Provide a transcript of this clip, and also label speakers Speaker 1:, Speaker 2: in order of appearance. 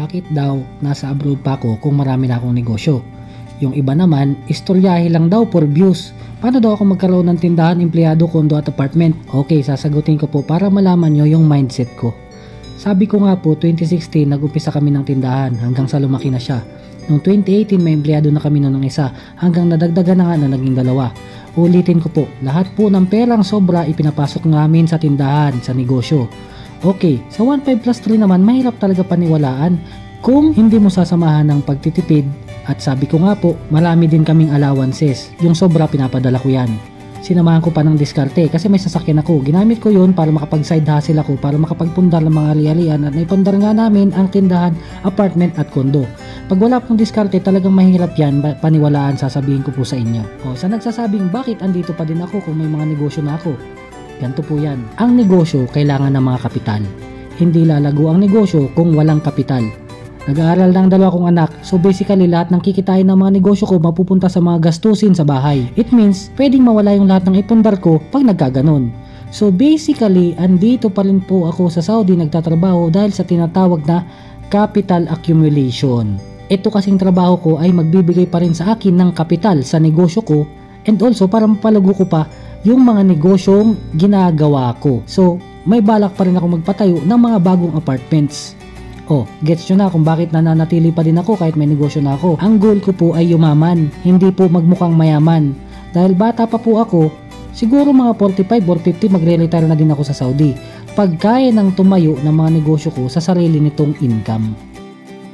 Speaker 1: bakit daw nasa abroad pa ako kung marami na akong negosyo? Yung iba naman, istoryahe lang daw for views. Paano daw ako magkaroon ng tindahan, empleyado, kondo at apartment? Okay, sasagutin ko po para malaman nyo yung mindset ko. Sabi ko nga po, 2016 nag-umpisa kami ng tindahan hanggang sa lumaki na siya. Noong 2018 may empleyado na kami ng isa hanggang nadagdagan na nga na naging 2. Ulitin ko po, lahat po ng perang sobra ipinapasok namin sa tindahan, sa negosyo. Okay, sa 1.5+3 naman mahirap talaga paniwalaan kung hindi mo sasamahan ng pagtitipid at sabi ko nga po, marami din kaming allowances. Yung sobra pinapadala ko yan. Sinamahan ko pa ng diskarte kasi may sasakyan ako. Ginamit ko yun para makapag side hustle ako para makapagpundar ng mga ali-alian at naipundar nga namin ang tindahan, apartment at kondo. Pag wala pong diskarte talagang mahirap yan paniwalaan sasabihin ko po sa inyo. O sa nagsasabing bakit andito pa din ako kung may mga negosyo na ako? Ganito po yan. Ang negosyo kailangan ng mga kapital. Hindi lalago ang negosyo kung walang kapital. Nag-aaral ng 2 kong anak, so basically lahat ng kikitain ng mga negosyo ko mapupunta sa mga gastusin sa bahay. It means, pwedeng mawala yung lahat ng ipundar ko pag nagkaganon. So basically, andito pa rin po ako sa Saudi nagtatrabaho dahil sa tinatawag na capital accumulation. Ito kasing trabaho ko ay magbibigay pa rin sa akin ng kapital sa negosyo ko and also para mapalago ko pa yung mga negosyong ginagawa ko. So, may balak pa rin ako magpatayo ng mga bagong apartments. Oh, gets nyo na kung bakit nananatili pa din ako kahit may negosyo na ako. Ang goal ko po ay yumaman, hindi po magmukhang mayaman. Dahil bata pa po ako, siguro mga 45 or 50 magre-retire na din ako sa Saudi. Pag kaya nang tumayo ng mga negosyo ko sa sarili nitong income.